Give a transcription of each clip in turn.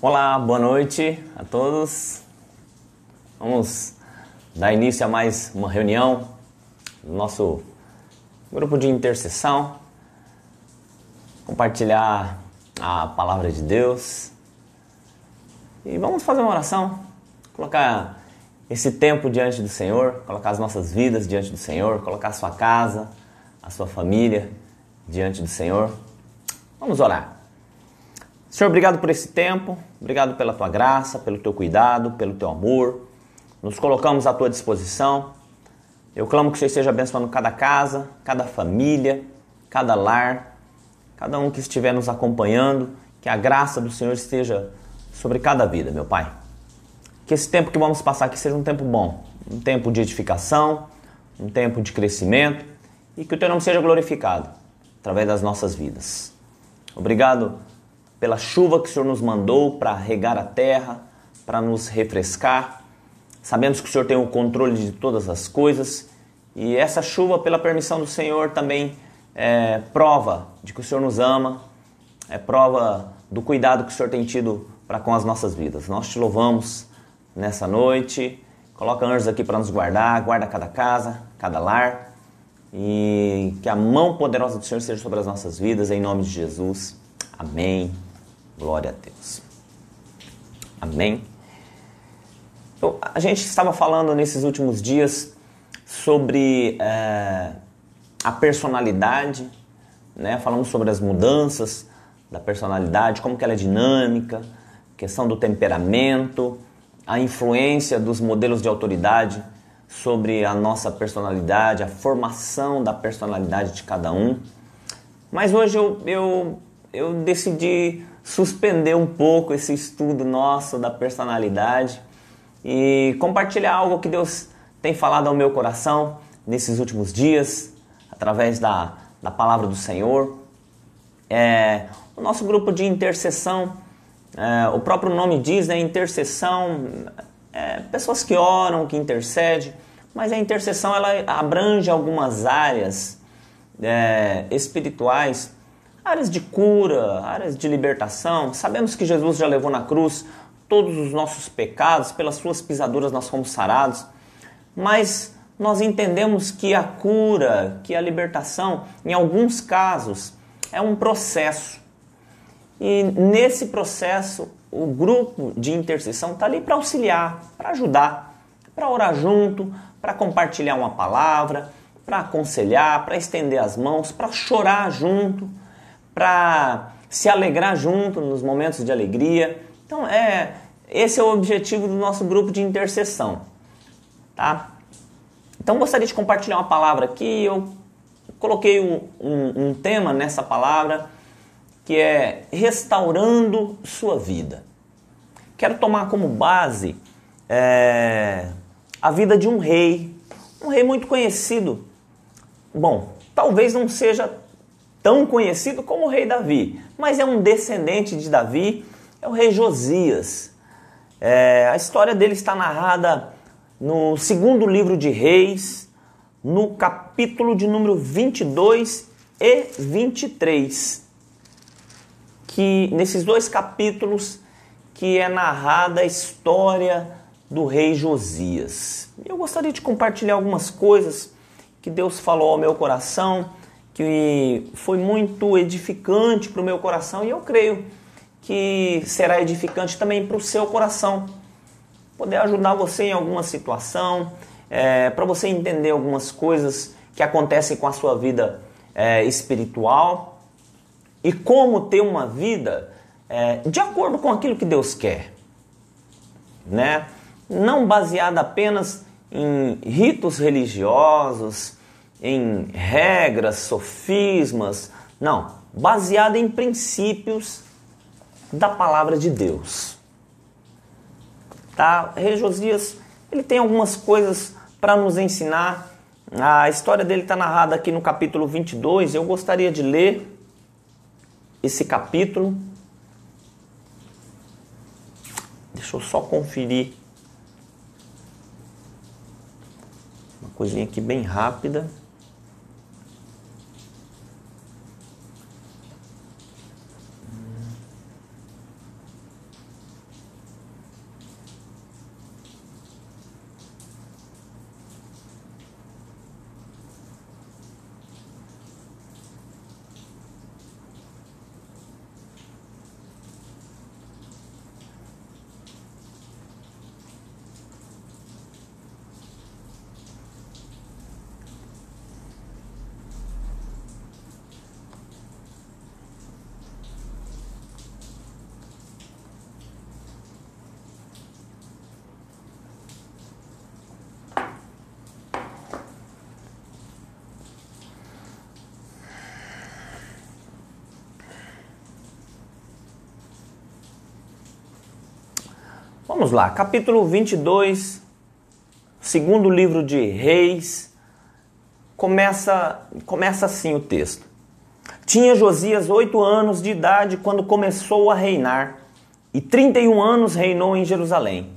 Olá, boa noite a todos. Vamos dar início a mais uma reunião do nosso grupo de intercessão, compartilhar a palavra de Deus e vamos fazer uma oração, colocar esse tempo diante do Senhor, colocar as nossas vidas diante do Senhor, colocar a sua casa, a sua família diante do Senhor. Vamos orar. Senhor, obrigado por esse tempo, obrigado pela tua graça, pelo teu cuidado, pelo teu amor. Nos colocamos à tua disposição. Eu clamo que o Senhor esteja abençoando cada casa, cada família, cada lar, cada um que estiver nos acompanhando, que a graça do Senhor esteja sobre cada vida, meu Pai. Que esse tempo que vamos passar aqui seja um tempo bom, um tempo de edificação, um tempo de crescimento e que o teu nome seja glorificado através das nossas vidas. Obrigado pela chuva que o Senhor nos mandou para regar a terra, para nos refrescar. Sabemos que o Senhor tem o controle de todas as coisas e essa chuva, pela permissão do Senhor, também é prova de que o Senhor nos ama, é prova do cuidado que o Senhor tem tido para com as nossas vidas. Nós te louvamos nessa noite, coloca anjos aqui para nos guardar, guarda cada casa, cada lar e que a mão poderosa do Senhor seja sobre as nossas vidas, em nome de Jesus. Amém. Glória a Deus. Amém. A gente estava falando nesses últimos dias sobre a personalidade, né? Falamos sobre as mudanças da personalidade, como que ela é dinâmica, questão do temperamento, a influência dos modelos de autoridade sobre a nossa personalidade, a formação da personalidade de cada um. Mas hoje eu decidi suspender um pouco esse estudo nosso da personalidade e compartilhar algo que Deus tem falado ao meu coração nesses últimos dias, através da palavra do Senhor. O nosso grupo de intercessão, o próprio nome diz, né, intercessão, pessoas que oram, que intercedem, mas a intercessão ela abrange algumas áreas espirituais, áreas de cura, áreas de libertação. Sabemos que Jesus já levou na cruz todos os nossos pecados, pelas suas pisaduras nós fomos sarados, mas nós entendemos que a cura, que a libertação, em alguns casos, é um processo. E nesse processo, o grupo de intercessão está ali para auxiliar, para ajudar, para orar junto, para compartilhar uma palavra, para aconselhar, para estender as mãos, para chorar junto, para se alegrar junto nos momentos de alegria. Então, esse é o objetivo do nosso grupo de intercessão, tá? Então, gostaria de compartilhar uma palavra aqui. Eu coloquei um tema nessa palavra, que é restaurando sua vida. Quero tomar como base a vida de um rei muito conhecido. Bom, talvez não seja tão conhecido como o rei Davi, mas é um descendente de Davi, é o rei Josias. A história dele está narrada no segundo livro de Reis, no capítulo de número 22 e 23, que nesses dois capítulos que é narrada a história do rei Josias. Eu gostaria de compartilhar algumas coisas que Deus falou ao meu coração, que foi muito edificante para o meu coração e eu creio que será edificante também para o seu coração. Poder ajudar você em alguma situação, para você entender algumas coisas que acontecem com a sua vida espiritual e como ter uma vida de acordo com aquilo que Deus quer, né? Não baseada apenas em ritos religiosos, em regras, sofismas, não, baseada em princípios da palavra de Deus. Tá? O rei Josias, ele tem algumas coisas para nos ensinar. A história dele está narrada aqui no capítulo 22. Eu gostaria de ler esse capítulo. Deixa eu só conferir uma coisinha aqui bem rápida. Vamos lá, capítulo 22, segundo livro de Reis, começa assim o texto. Tinha Josias 8 anos de idade quando começou a reinar, e 31 anos reinou em Jerusalém.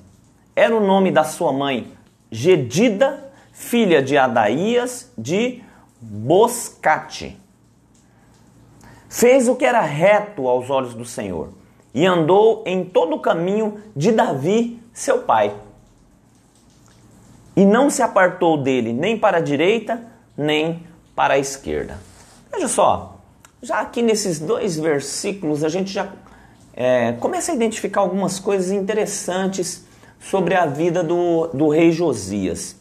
Era o nome da sua mãe Gedida, filha de Adaías de Boscate. Fez o que era reto aos olhos do Senhor, e andou em todo o caminho de Davi, seu pai. E não se apartou dele nem para a direita, nem para a esquerda. Veja só, já aqui nesses 2 versículos a gente já começa a identificar algumas coisas interessantes sobre a vida do rei Josias.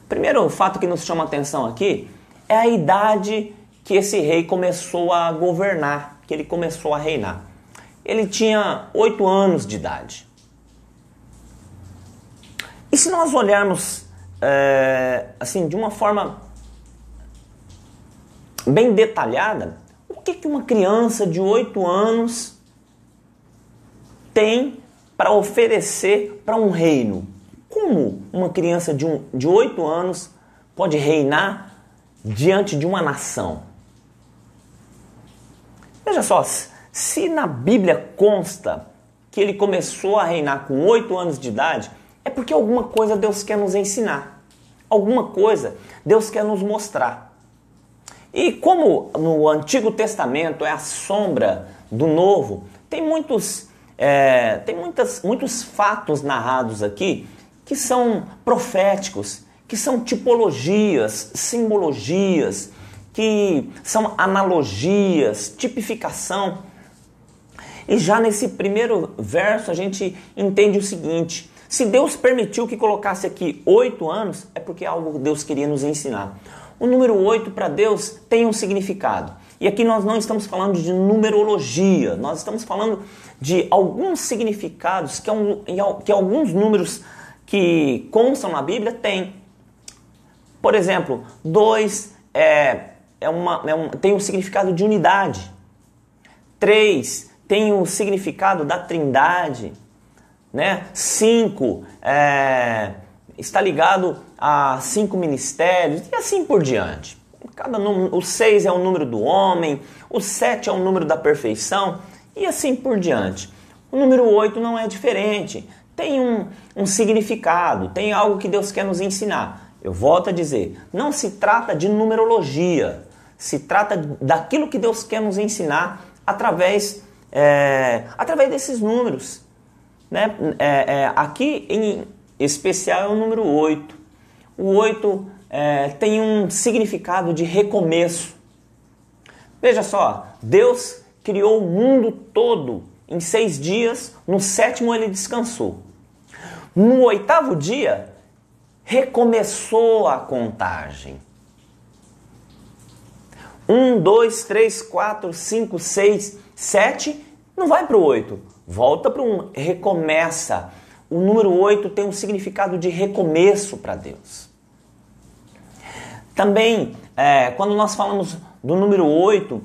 Primeiro, o fato que nos chama a atenção aqui é a idade que esse rei começou a governar, que ele começou a reinar. Ele tinha 8 anos de idade. E se nós olharmos assim de uma forma bem detalhada, o que uma criança de 8 anos tem para oferecer para um reino? Como uma criança de 8 anos pode reinar diante de uma nação? Veja só, se na Bíblia consta que ele começou a reinar com 8 anos de idade, é porque alguma coisa Deus quer nos ensinar. Alguma coisa Deus quer nos mostrar. E como no Antigo Testamento é a sombra do Novo, tem muitos fatos narrados aqui que são proféticos, que são tipologias, simbologias, que são analogias, tipificação. E já nesse primeiro verso a gente entende o seguinte: se Deus permitiu que colocasse aqui 8 anos, é porque algo Deus queria nos ensinar. O número 8 para Deus tem um significado. E aqui nós não estamos falando de numerologia, nós estamos falando de alguns significados que alguns números que constam na Bíblia têm. Por exemplo, 2 tem o significado de unidade. 3 tem o significado da trindade. 5 está ligado a 5 ministérios e assim por diante. O 6 é o número do homem, o 7 é o número da perfeição e assim por diante. O número 8 não é diferente, tem um significado, tem algo que Deus quer nos ensinar. Eu volto a dizer, não se trata de numerologia, se trata daquilo que Deus quer nos ensinar através desses números. Aqui em especial é o número 8. O 8 tem um significado de recomeço. Veja só, Deus criou o mundo todo em 6 dias, no 7º ele descansou. No 8º dia, recomeçou a contagem. 1, 2, 3, 4, 5, 6, 7, não vai para o 8, volta para um recomeça. O número 8 tem um significado de recomeço para Deus. Também, quando nós falamos do número 8,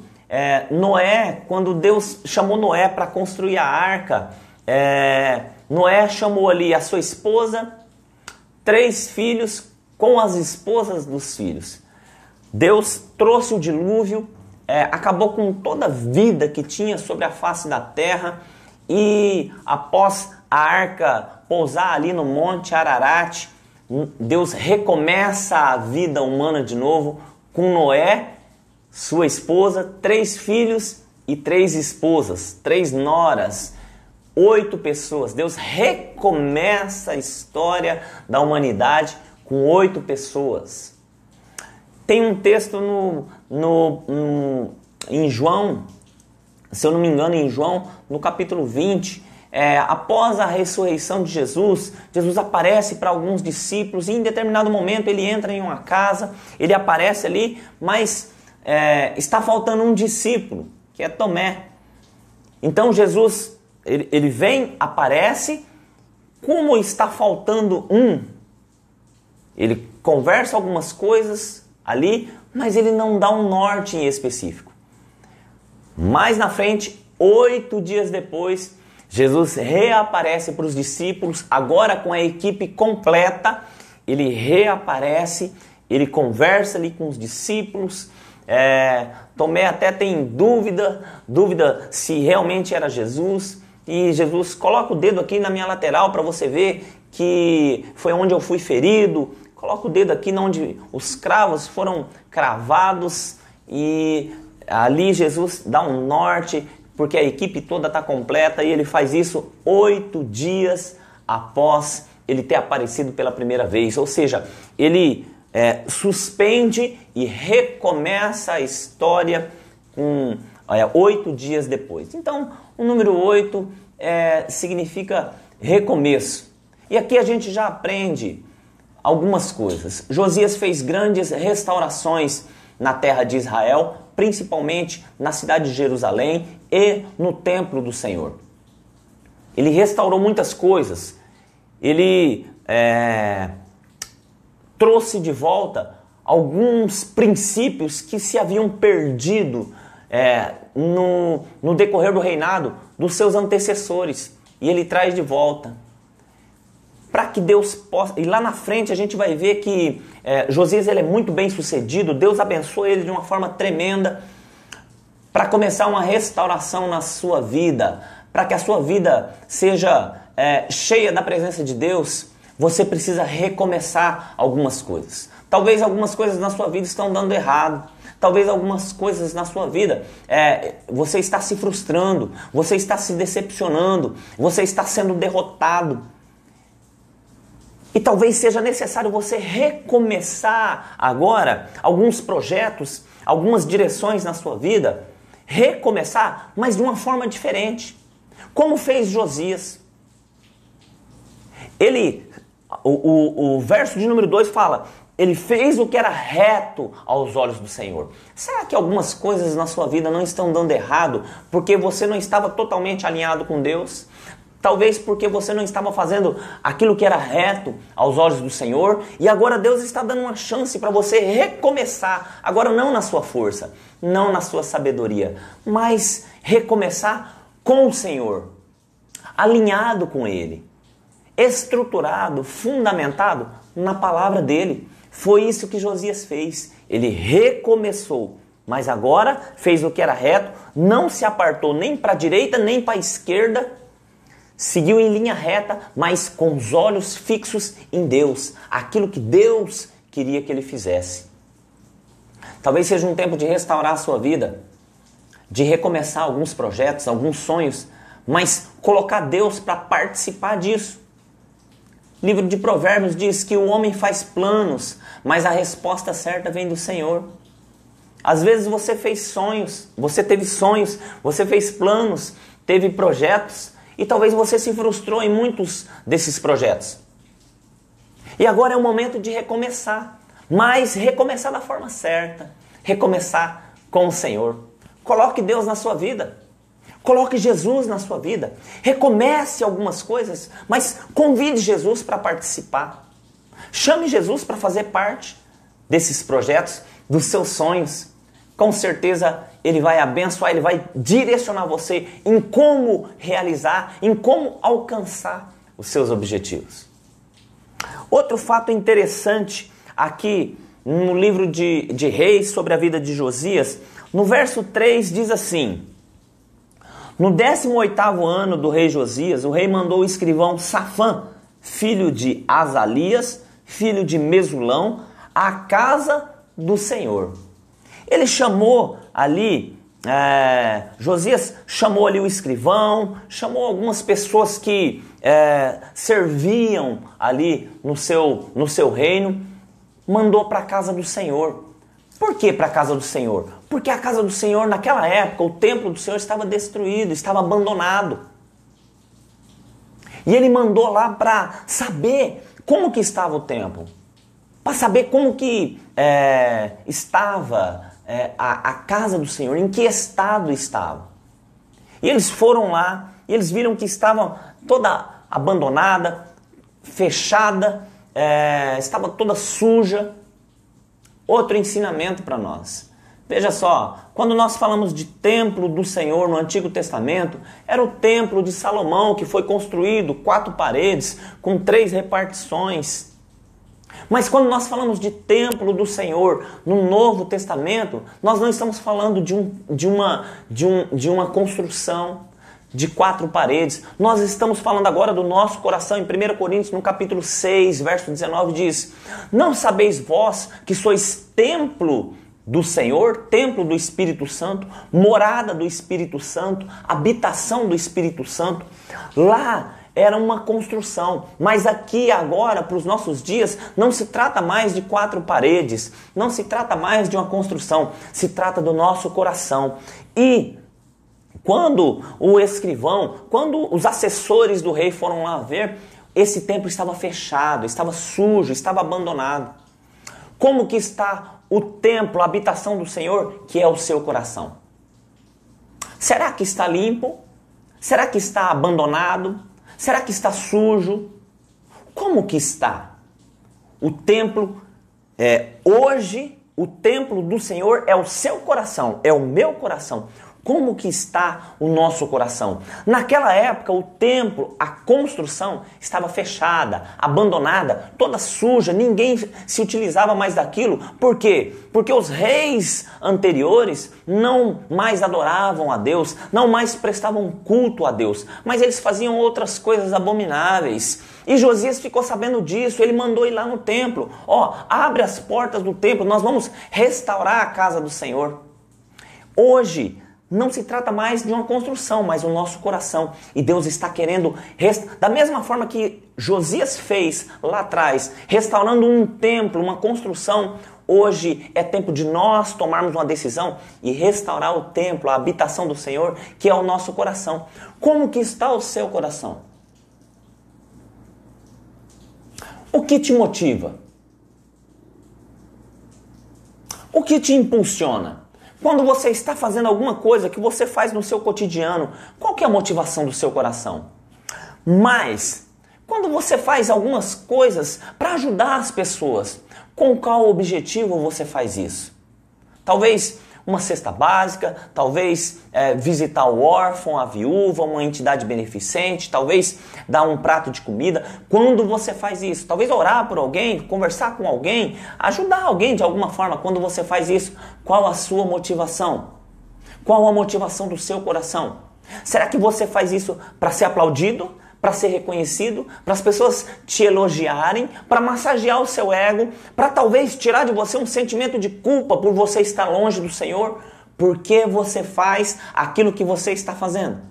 Noé, quando Deus chamou Noé para construir a arca, Noé chamou ali a sua esposa, 3 filhos com as esposas dos filhos. Deus trouxe o dilúvio, acabou com toda a vida que tinha sobre a face da terra e após a arca pousar ali no Monte Ararat, Deus recomeça a vida humana de novo com Noé, sua esposa, 3 filhos e 3 esposas, 3 noras, 8 pessoas. Deus recomeça a história da humanidade com 8 pessoas. Tem um texto em João, se eu não me engano, em João, no capítulo 20, após a ressurreição de Jesus, Jesus aparece para alguns discípulos e em determinado momento ele entra em uma casa, ele aparece ali, mas está faltando um discípulo, que é Tomé. Então Jesus, ele vem, aparece, como está faltando um, ele conversa algumas coisas ali, mas ele não dá um norte em específico. Mais na frente, 8 dias depois, Jesus reaparece para os discípulos, agora com a equipe completa. Ele reaparece, ele conversa ali com os discípulos. Tomé até tem dúvida se realmente era Jesus. E Jesus, coloca o dedo aqui na minha lateral para você ver que foi onde eu fui ferido. Coloca o dedo aqui onde os cravos foram cravados. E ali Jesus dá um norte, porque a equipe toda está completa, e ele faz isso 8 dias após ele ter aparecido pela primeira vez. Ou seja, ele suspende e recomeça a história com 8 dias depois. Então, o número 8 significa recomeço. E aqui a gente já aprende algumas coisas. Josias fez grandes restaurações na terra de Israel, principalmente na cidade de Jerusalém e no templo do Senhor. Ele restaurou muitas coisas. Ele trouxe de volta alguns princípios que se haviam perdido no decorrer do reinado dos seus antecessores. E ele traz de volta. Para que Deus possa... E lá na frente a gente vai ver que Josias ele é muito bem sucedido. Deus abençoa ele de uma forma tremenda para começar uma restauração na sua vida. Para que a sua vida seja cheia da presença de Deus, você precisa recomeçar algumas coisas. Talvez algumas coisas na sua vida estão dando errado. Talvez algumas coisas na sua vida você está se frustrando, você está se decepcionando, você está sendo derrotado. E talvez seja necessário você recomeçar agora alguns projetos, algumas direções na sua vida. Recomeçar, mas de uma forma diferente. Como fez Josias. O verso de número 2 fala: ele fez o que era reto aos olhos do Senhor. Será que algumas coisas na sua vida não estão dando errado porque você não estava totalmente alinhado com Deus? Talvez porque você não estava fazendo aquilo que era reto aos olhos do Senhor, e agora Deus está dando uma chance para você recomeçar. Agora não na sua força, não na sua sabedoria, mas recomeçar com o Senhor, alinhado com Ele, estruturado, fundamentado na palavra dele. Foi isso que Josias fez. Ele recomeçou, mas agora fez o que era reto, não se apartou nem para a direita nem para a esquerda. Seguiu em linha reta, mas com os olhos fixos em Deus. Aquilo que Deus queria que ele fizesse. Talvez seja um tempo de restaurar a sua vida, de recomeçar alguns projetos, alguns sonhos, mas colocar Deus para participar disso. O livro de Provérbios diz que o homem faz planos, mas a resposta certa vem do Senhor. Às vezes você fez sonhos, você teve sonhos, você fez planos, teve projetos, e talvez você se frustrou em muitos desses projetos. E agora é o momento de recomeçar. Mas recomeçar da forma certa. Recomeçar com o Senhor. Coloque Deus na sua vida. Coloque Jesus na sua vida. Recomece algumas coisas, mas convide Jesus para participar. Chame Jesus para fazer parte desses projetos, dos seus sonhos. Com certeza Ele vai abençoar, Ele vai direcionar você em como realizar, em como alcançar os seus objetivos. Outro fato interessante aqui no livro de Reis sobre a vida de Josias, no verso 3 diz assim: no 18º ano do rei Josias, o rei mandou o escrivão Safã, filho de Azalias, filho de Mesulão, à casa do Senhor. Ele chamou ali, Josias chamou ali o escrivão, chamou algumas pessoas que serviam ali no seu reino, mandou para a casa do Senhor. Por que para a casa do Senhor? Porque a casa do Senhor, naquela época, o templo do Senhor estava destruído, estava abandonado. E ele mandou lá para saber como que estava o templo, para saber como que estava a casa do Senhor, em que estado estava. E eles foram lá e eles viram que estava toda abandonada, fechada, estava toda suja. Outro ensinamento para nós. Veja só, quando nós falamos de templo do Senhor no Antigo Testamento, era o templo de Salomão que foi construído, 4 paredes, com 3 repartições. Mas quando nós falamos de templo do Senhor no Novo Testamento, nós não estamos falando de uma construção de 4 paredes. Nós estamos falando agora do nosso coração. Em 1 Coríntios, no capítulo 6, verso 19, diz: não sabeis vós que sois templo do Senhor, templo do Espírito Santo, morada do Espírito Santo, habitação do Espírito Santo? Lá era uma construção, mas aqui agora, para os nossos dias, não se trata mais de 4 paredes, não se trata mais de uma construção, se trata do nosso coração. E quando o escrivão, quando os assessores do rei foram lá ver, esse templo estava fechado, estava sujo, estava abandonado. Como que está o templo, a habitação do Senhor, que é o seu coração? Será que está limpo? Será que está abandonado? Será que está sujo? Como que está? O templo, hoje, o templo do Senhor é o seu coração, é o meu coração. Como que está o nosso coração? Naquela época, o templo, a construção estava fechada, abandonada, toda suja, ninguém se utilizava mais daquilo. Por quê? Porque os reis anteriores não mais adoravam a Deus, não mais prestavam culto a Deus, mas eles faziam outras coisas abomináveis. E Josias ficou sabendo disso, ele mandou ir lá no templo. Abre as portas do templo, nós vamos restaurar a casa do Senhor. Hoje, não se trata mais de uma construção, mas o nosso coração. E Deus está querendo, da mesma forma que Josias fez lá atrás, restaurando um templo, uma construção, hoje é tempo de nós tomarmos uma decisão e restaurar o templo, a habitação do Senhor, que é o nosso coração. Como que está o seu coração? O que te motiva? O que te impulsiona? Quando você está fazendo alguma coisa que você faz no seu cotidiano, qual que é a motivação do seu coração? Mas, quando você faz algumas coisas para ajudar as pessoas, com qual objetivo você faz isso? Talvez uma cesta básica, talvez visitar o órfão, a viúva, uma entidade beneficente, talvez dar um prato de comida. Quando você faz isso, talvez orar por alguém, conversar com alguém, ajudar alguém de alguma forma. Quando você faz isso, qual a sua motivação? Qual a motivação do seu coração? Será que você faz isso para ser aplaudido? Para ser reconhecido, para as pessoas te elogiarem, para massagear o seu ego, para talvez tirar de você um sentimento de culpa por você estar longe do Senhor? Por que você faz aquilo que você está fazendo?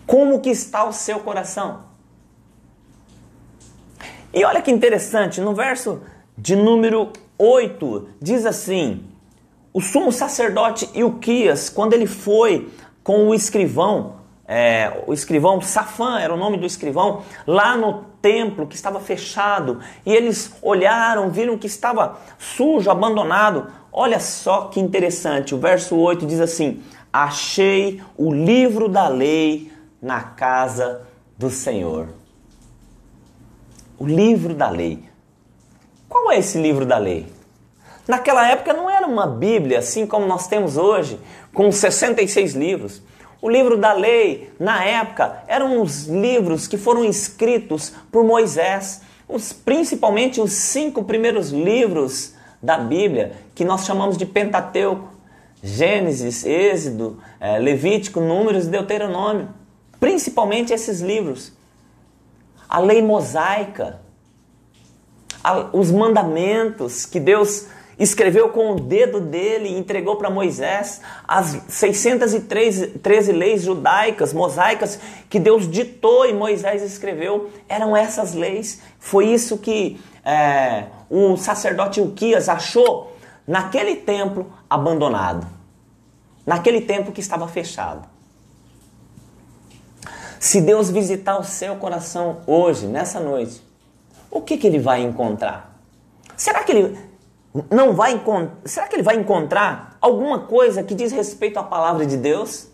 Como que está o seu coração? E olha que interessante, no verso de número 8, diz assim: o sumo sacerdote Ilquias, quando ele foi com o escrivão Safã era o nome do escrivão, lá no templo que estava fechado, e eles olharam, viram que estava sujo, abandonado. Olha só que interessante, o verso 8 diz assim: achei o livro da lei na casa do Senhor. O livro da lei. Qual é esse livro da lei? Naquela época não era uma Bíblia assim como nós temos hoje, com 66 livros. O livro da lei, na época, eram os livros que foram escritos por Moisés, principalmente os 5 primeiros livros da Bíblia, que nós chamamos de Pentateuco: Gênesis, Êxodo, Levítico, Números e Deuteronômio. Principalmente esses livros. A lei mosaica, os mandamentos que Deus escreveu com o dedo dele e entregou para Moisés, as 613 leis judaicas, mosaicas, que Deus ditou e Moisés escreveu, eram essas leis. Foi isso que o sacerdote Ilquias achou naquele templo abandonado, naquele templo que estava fechado. Se Deus visitar o seu coração hoje, nessa noite, o que ele vai encontrar? Será que ele vai encontrar alguma coisa que diz respeito à palavra de Deus?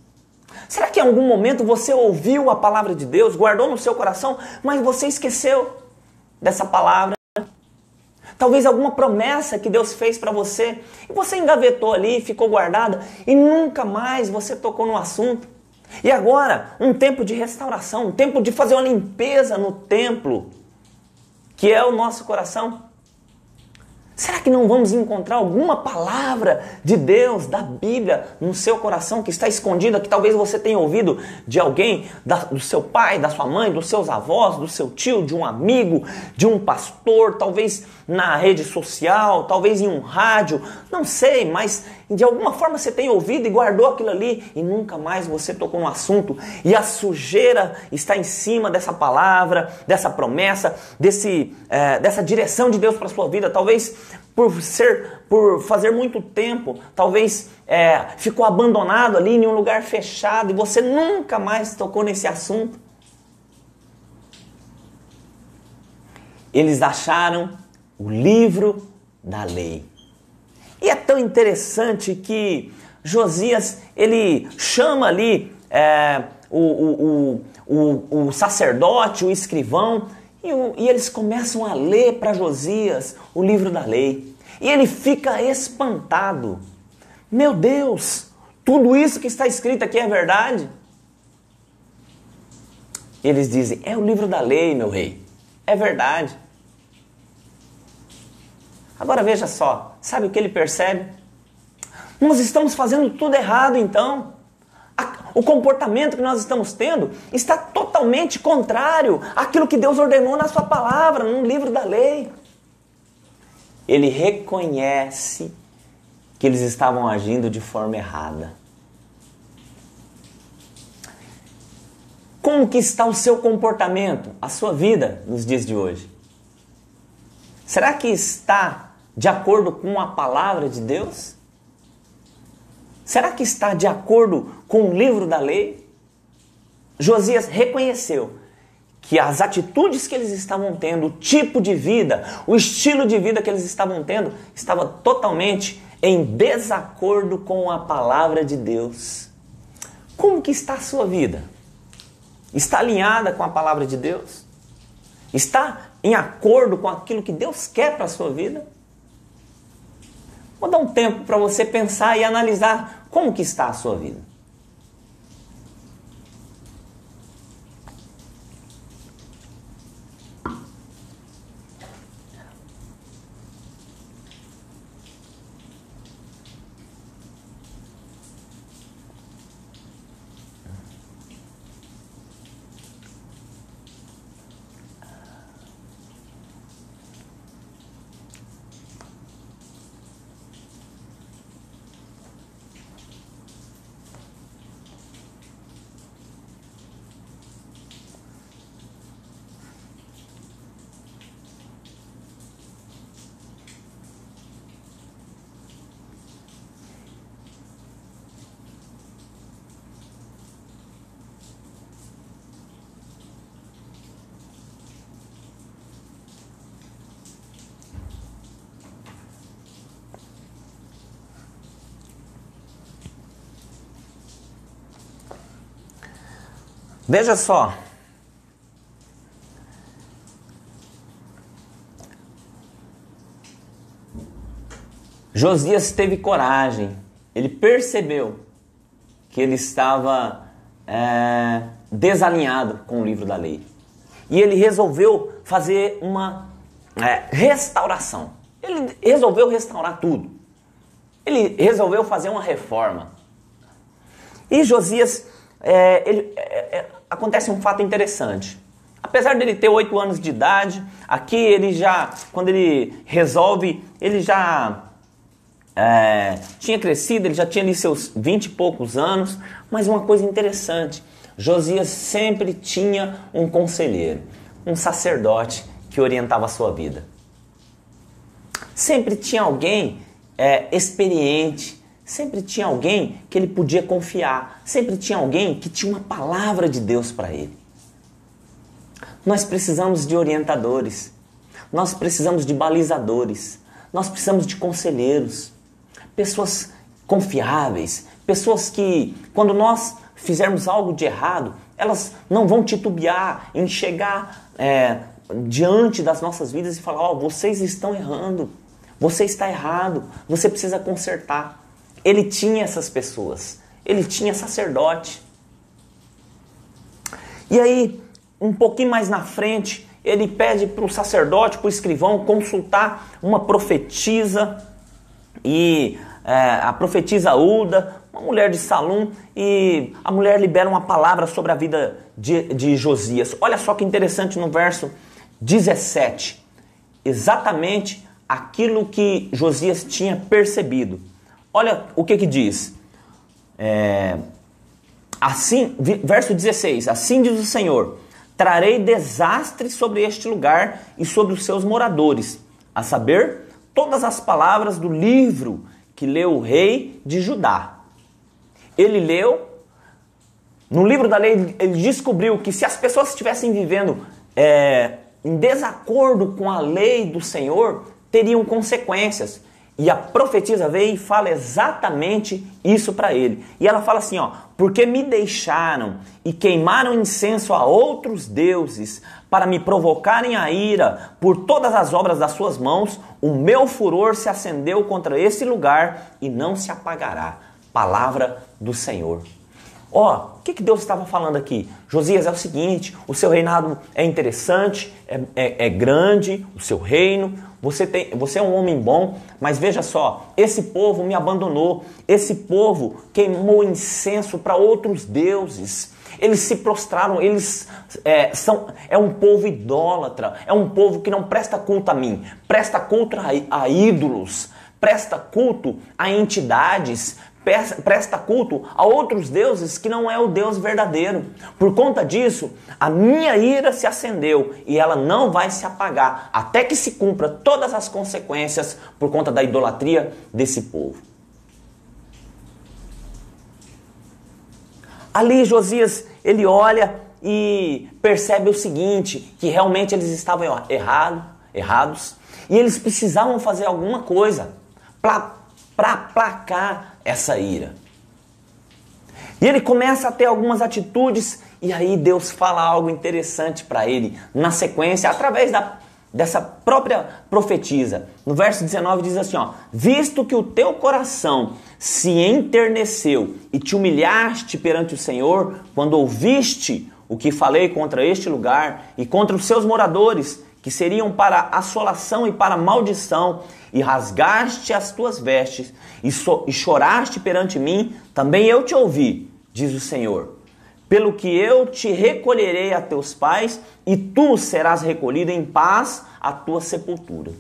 Será que em algum momento você ouviu a palavra de Deus, guardou no seu coração, mas você esqueceu dessa palavra? Talvez alguma promessa que Deus fez para você e você engavetou ali, ficou guardada e nunca mais você tocou no assunto. E agora, um tempo de restauração, um tempo de fazer uma limpeza no templo, que é o nosso coração. Será que não vamos encontrar alguma palavra de Deus, da Bíblia, no seu coração que está escondida, que talvez você tenha ouvido de alguém, do seu pai, da sua mãe, dos seus avós, do seu tio, de um amigo, de um pastor, talvez na rede social, talvez em um rádio, não sei, mas de alguma forma você tem ouvido e guardou aquilo ali e nunca mais você tocou no assunto e a sujeira está em cima dessa palavra, dessa promessa, dessa direção de Deus para a sua vida, talvez por fazer muito tempo, talvez ficou abandonado ali em um lugar fechado e você nunca mais tocou nesse assunto. Eles acharam o livro da lei. E é tão interessante que Josias, ele chama ali o sacerdote, o escrivão, e eles começam a ler para Josias o livro da lei. E ele fica espantado. Meu Deus, tudo isso que está escrito aqui é verdade? Eles dizem, é o livro da lei, meu rei. É verdade. Agora veja só, sabe o que ele percebe? Nós estamos fazendo tudo errado então. O comportamento que nós estamos tendo está totalmente contrário àquilo que Deus ordenou na sua palavra, no livro da lei. Ele reconhece que eles estavam agindo de forma errada. Como que está o seu comportamento, a sua vida nos dias de hoje? Será que está de acordo com a palavra de Deus? Será que está de acordo com o livro da lei? Josias reconheceu que as atitudes que eles estavam tendo, o tipo de vida, o estilo de vida que eles estavam tendo, estava totalmente em desacordo com a palavra de Deus. Como que está a sua vida? Está alinhada com a palavra de Deus? Está em acordo com aquilo que Deus quer para a sua vida? Vou dar um tempo para você pensar e analisar como que está a sua vida. Veja só. Josias teve coragem. Ele percebeu que ele estava desalinhado com o livro da lei. E ele resolveu fazer uma restauração. Ele resolveu restaurar tudo. Ele resolveu fazer uma reforma. E Josias... acontece um fato interessante. Apesar dele ter 8 anos de idade, aqui ele já, quando ele resolve, ele já tinha crescido, ele já tinha ali seus 20 e poucos anos, mas uma coisa interessante, Josias sempre tinha um conselheiro, um sacerdote que orientava a sua vida. Sempre tinha alguém experiente, sempre tinha alguém que ele podia confiar. Sempre tinha alguém que tinha uma palavra de Deus para ele. Nós precisamos de orientadores. Nós precisamos de balizadores. Nós precisamos de conselheiros. Pessoas confiáveis. Pessoas que, quando nós fizermos algo de errado, elas não vão titubear em chegar diante das nossas vidas e falar, ó, vocês estão errando, você está errado, você precisa consertar. Ele tinha essas pessoas, ele tinha sacerdote. E aí, um pouquinho mais na frente, ele pede para o sacerdote, para o escrivão, consultar uma profetisa, e a profetisa Ulda, uma mulher de Salum, e a mulher libera uma palavra sobre a vida de Josias. Olha só que interessante no verso 17, exatamente aquilo que Josias tinha percebido. Olha o que diz. Assim, verso 16, assim diz o Senhor, trarei desastre sobre este lugar e sobre os seus moradores, a saber, todas as palavras do livro que leu o rei de Judá. Ele leu, no livro da lei, ele descobriu que se as pessoas estivessem vivendo em desacordo com a lei do Senhor, teriam consequências. E a profetisa veio e fala exatamente isso para ele. E ela fala assim, ó, porque me deixaram e queimaram incenso a outros deuses para me provocarem a ira por todas as obras das suas mãos, o meu furor se acendeu contra esse lugar e não se apagará. Palavra do Senhor. Ó, o que Deus estava falando aqui? Josias, é o seguinte, o seu reinado é interessante, é grande, o seu reino, você é um homem bom, mas veja só, esse povo me abandonou, esse povo queimou incenso para outros deuses, eles se prostraram, é um povo idólatra, é um povo que não presta culto a mim, presta culto a ídolos, presta culto a entidades, presta culto a outros deuses que não é o Deus verdadeiro. Por conta disso, a minha ira se acendeu e ela não vai se apagar até que se cumpra todas as consequências por conta da idolatria desse povo. Ali Josias, ele olha e percebe o seguinte, que realmente eles estavam errados e eles precisavam fazer alguma coisa para aplacar essa ira. E ele começa a ter algumas atitudes e aí Deus fala algo interessante para ele na sequência, através dessa própria profetisa. No verso 19 diz assim, ó, visto que o teu coração se enterneceu e te humilhaste perante o Senhor, quando ouviste o que falei contra este lugar e contra os seus moradores, que seriam para assolação e para maldição, e rasgaste as tuas vestes, e choraste perante mim, também eu te ouvi, diz o Senhor. Pelo que eu te recolherei a teus pais, e tu serás recolhido em paz à tua sepultura.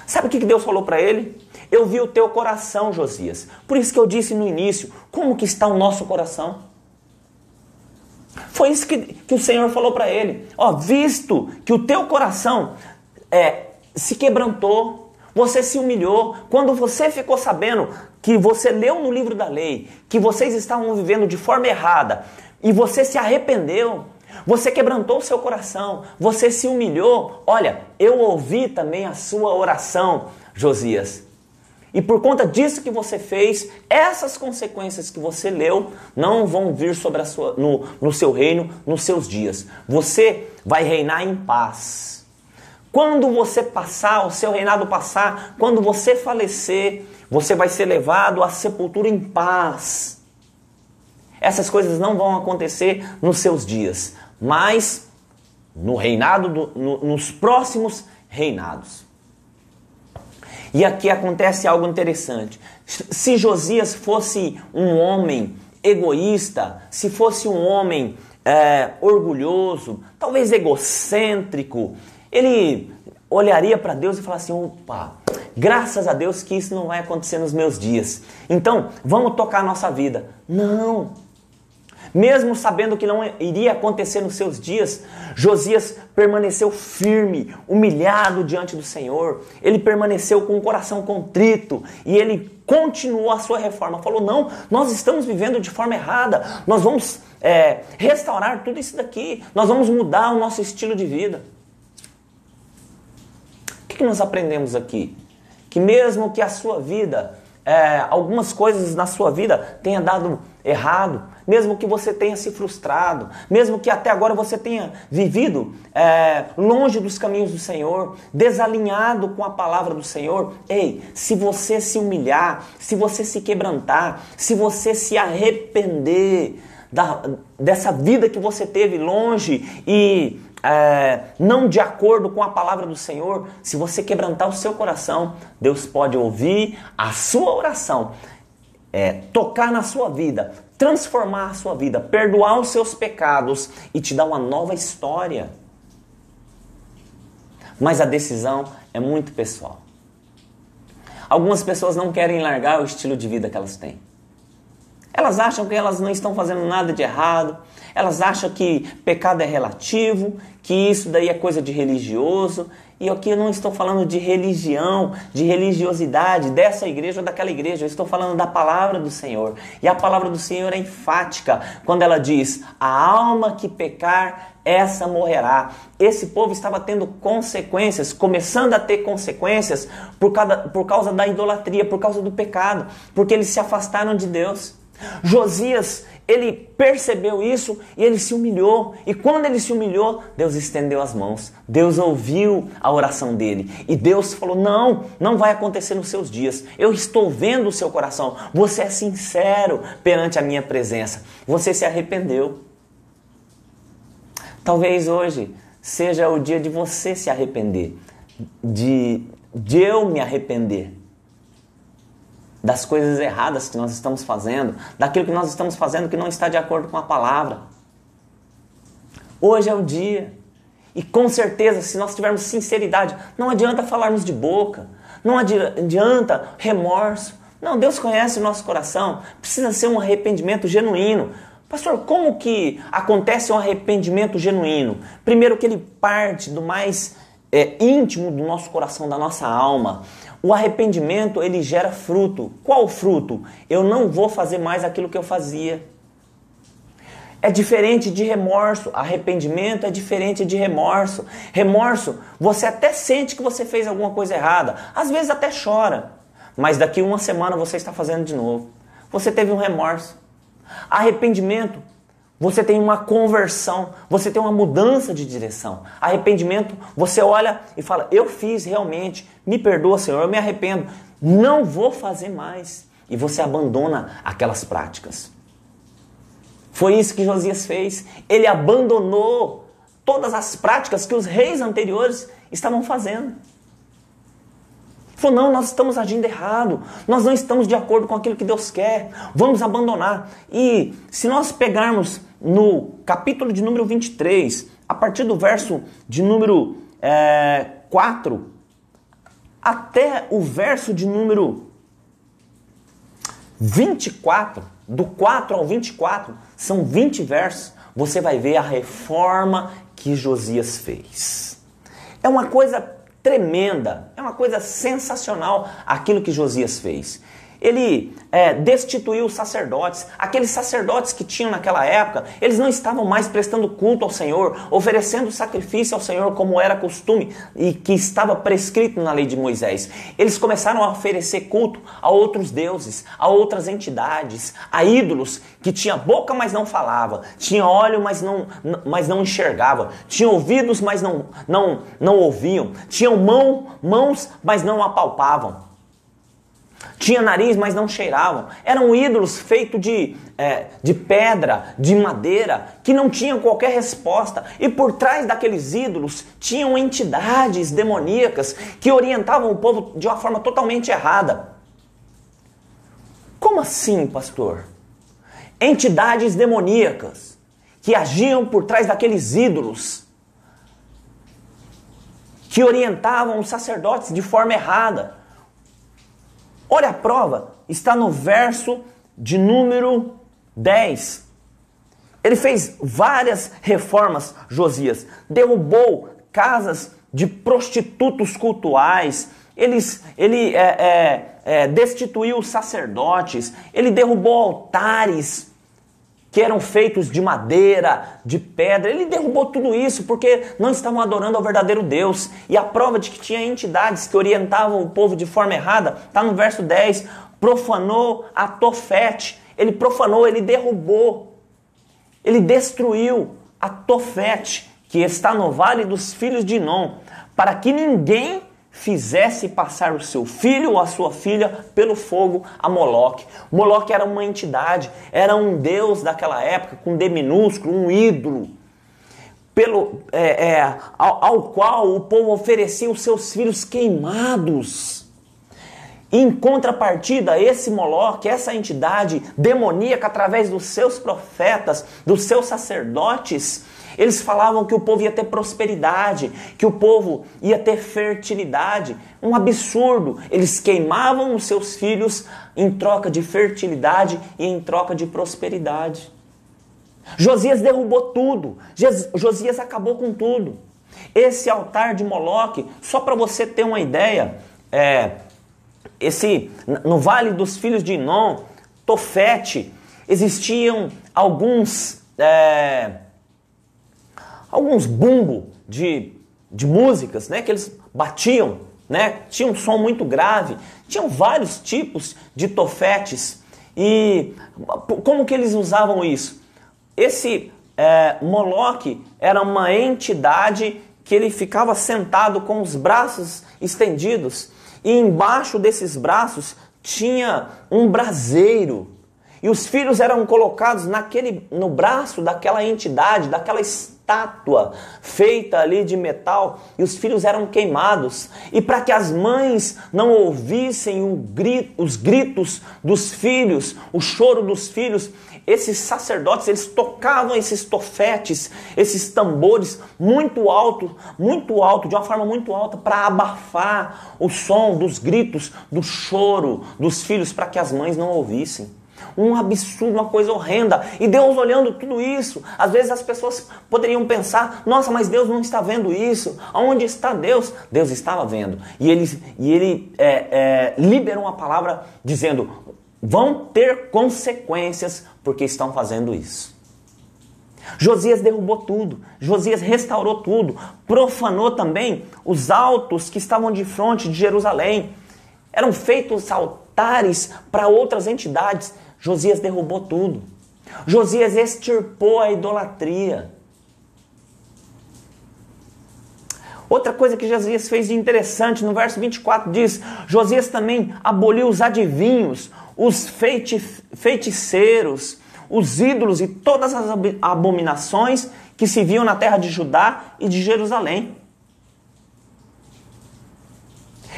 Sabe o que Deus falou para ele? Eu vi o teu coração, Josias. Por isso que eu disse no início, como que está o nosso coração? Foi isso que o Senhor falou para ele. Ó, visto que o teu coração se quebrantou, você se humilhou, quando você ficou sabendo que você leu no livro da lei, que vocês estavam vivendo de forma errada, e você se arrependeu, você quebrantou o seu coração, você se humilhou, olha, eu ouvi também a sua oração, Josias. E por conta disso que você fez, essas consequências que você leu não vão vir sobre no seu reino, nos seus dias. Você vai reinar em paz. Quando você passar, o seu reinado passar, quando você falecer, você vai ser levado à sepultura em paz. Essas coisas não vão acontecer nos seus dias, mas no reinado, nos próximos reinados. E aqui acontece algo interessante. Se Josias fosse um homem egoísta, se fosse um homem orgulhoso, talvez egocêntrico, ele olharia para Deus e falaria assim, opa, graças a Deus que isso não vai acontecer nos meus dias. Então, vamos tocar a nossa vida. Não. Mesmo sabendo que não iria acontecer nos seus dias, Josias permaneceu firme, humilhado diante do Senhor. Ele permaneceu com o coração contrito e ele continuou a sua reforma. Falou, não, nós estamos vivendo de forma errada, nós vamos restaurar tudo isso daqui, nós vamos mudar o nosso estilo de vida. O que nós aprendemos aqui? Que mesmo que a sua vida algumas coisas na sua vida tenha dado errado, mesmo que você tenha se frustrado, mesmo que até agora você tenha vivido longe dos caminhos do Senhor, desalinhado com a palavra do Senhor, ei, se você se humilhar, se você se quebrantar, se você se arrepender dessa vida que você teve longe e não de acordo com a palavra do Senhor, se você quebrantar o seu coração, Deus pode ouvir a sua oração, tocar na sua vida, transformar a sua vida, perdoar os seus pecados e te dar uma nova história. Mas a decisão é muito pessoal. Algumas pessoas não querem largar o estilo de vida que elas têm. Elas acham que elas não estão fazendo nada de errado, elas acham que pecado é relativo, que isso daí é coisa de religioso. E aqui eu não estou falando de religião, de religiosidade dessa igreja ou daquela igreja, eu estou falando da palavra do Senhor. E a palavra do Senhor é enfática quando ela diz: a alma que pecar, essa morrerá. Esse povo estava tendo consequências, começando a ter consequências por causa da idolatria, por causa do pecado, porque eles se afastaram de Deus. Josias, ele percebeu isso e ele se humilhou. E quando ele se humilhou, Deus estendeu as mãos. Deus ouviu a oração dele. E Deus falou: não vai acontecer nos seus dias. Eu estou vendo o seu coração. Você é sincero perante a minha presença. Você se arrependeu. Talvez hoje seja o dia de você se arrepender. De eu me arrepender das coisas erradas que nós estamos fazendo, daquilo que nós estamos fazendo que não está de acordo com a palavra. Hoje é o dia. E com certeza, se nós tivermos sinceridade, não adianta falarmos de boca, não adianta remorso. Não, Deus conhece o nosso coração. Precisa ser um arrependimento genuíno. Pastor, como que acontece um arrependimento genuíno? Primeiro que ele parte do mais íntimo do nosso coração, da nossa alma. O arrependimento, ele gera fruto. Qual fruto? Eu não vou fazer mais aquilo que eu fazia. É diferente de remorso. Arrependimento é diferente de remorso. Remorso, você até sente que você fez alguma coisa errada. Às vezes até chora. Mas daqui uma semana você está fazendo de novo. Você teve um remorso. Arrependimento, você tem uma conversão, você tem uma mudança de direção. Arrependimento, você olha e fala: eu fiz realmente, me perdoa, Senhor, eu me arrependo, não vou fazer mais. E você abandona aquelas práticas. Foi isso que Josias fez. Ele abandonou todas as práticas que os reis anteriores estavam fazendo. Falou: não, nós estamos agindo errado, nós não estamos de acordo com aquilo que Deus quer, vamos abandonar. E se nós pegarmos no capítulo de número 23, a partir do verso de número 4, até o verso de número 24, do 4 ao 24, são 20 versos, você vai ver a reforma que Josias fez. É uma coisa tremenda, é uma coisa sensacional aquilo que Josias fez. Ele destituiu os sacerdotes, aqueles sacerdotes que tinham naquela época, eles não estavam mais prestando culto ao Senhor, oferecendo sacrifício ao Senhor como era costume e que estava prescrito na lei de Moisés. Eles começaram a oferecer culto a outros deuses, a outras entidades, a ídolos que tinha boca, mas não falava, tinha olho, mas não enxergava, tinha ouvidos, mas não ouviam, tinham mãos, mas não apalpavam. Tinha nariz, mas não cheiravam. Eram ídolos feitos de pedra, de madeira, que não tinham qualquer resposta. E por trás daqueles ídolos tinham entidades demoníacas que orientavam o povo de uma forma totalmente errada. Como assim, pastor? Entidades demoníacas que agiam por trás daqueles ídolos, que orientavam os sacerdotes de forma errada. Olha a prova, está no verso de número 10. Ele fez várias reformas, Josias. Derrubou casas de prostitutos cultuais. Ele destituiu os sacerdotes. Ele derrubou altares que eram feitos de madeira, de pedra. Ele derrubou tudo isso porque não estavam adorando ao verdadeiro Deus. E a prova de que tinha entidades que orientavam o povo de forma errada está no verso 10. profanou a Tofete. Ele profanou, ele derrubou, ele destruiu a Tofete, que está no vale dos filhos de Inom, para que ninguém fizesse passar o seu filho ou a sua filha pelo fogo a Moloque. Moloque era uma entidade, era um deus daquela época, com D minúsculo, um ídolo, ao qual o povo oferecia os seus filhos queimados. Em contrapartida, esse Moloque, essa entidade demoníaca, através dos seus profetas, dos seus sacerdotes, eles falavam que o povo ia ter prosperidade, que o povo ia ter fertilidade. Um absurdo. Eles queimavam os seus filhos em troca de fertilidade e em troca de prosperidade. Josias derrubou tudo. Josias acabou com tudo. Esse altar de Moloque, só para você ter uma ideia, no Vale dos Filhos de Inom, Tofete, existiam alguns bumbos de músicas, né, que eles batiam, né, tinha um som muito grave. Tinham vários tipos de tofetes. E como que eles usavam isso? Esse Moloque era uma entidade que ele ficava sentado com os braços estendidos, e embaixo desses braços tinha um braseiro. E os filhos eram colocados no braço daquela entidade, daquela estátua feita ali de metal, e os filhos eram queimados. E para que as mães não ouvissem os gritos dos filhos, o choro dos filhos, esses sacerdotes, eles tocavam esses tofetes, esses tambores muito alto, de uma forma muito alta, para abafar o som dos gritos, do choro dos filhos, para que as mães não ouvissem. Um absurdo, uma coisa horrenda. E Deus olhando tudo isso. Às vezes as pessoas poderiam pensar: nossa, mas Deus não está vendo isso. Aonde está Deus? Deus estava vendo. E ele liberou uma palavra dizendo: vão ter consequências porque estão fazendo isso. Josias derrubou tudo. Josias restaurou tudo. Profanou também os altos que estavam de frente de Jerusalém. Eram feitos altares para outras entidades. Josias derrubou tudo. Josias extirpou a idolatria. Outra coisa que Josias fez de interessante, no verso 24 diz: Josias também aboliu os adivinhos, os feiticeiros, os ídolos e todas as abominações que se viam na terra de Judá e de Jerusalém.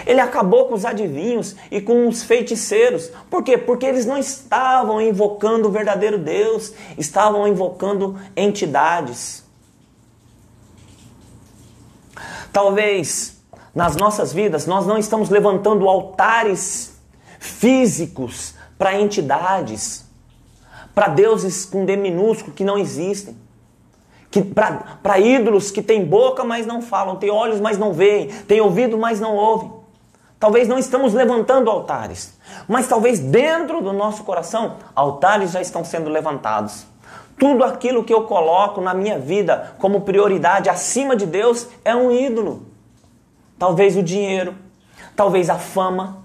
Ele acabou com os adivinhos e com os feiticeiros. Por quê? Porque eles não estavam invocando o verdadeiro Deus, estavam invocando entidades. Talvez nas nossas vidas nós não estamos levantando altares físicos para entidades, para deuses com D minúsculo que não existem, para ídolos que têm boca, mas não falam, têm olhos, mas não veem, têm ouvido, mas não ouvem. Talvez não estamos levantando altares, mas talvez dentro do nosso coração, altares já estão sendo levantados. Tudo aquilo que eu coloco na minha vida como prioridade acima de Deus é um ídolo. Talvez o dinheiro, talvez a fama,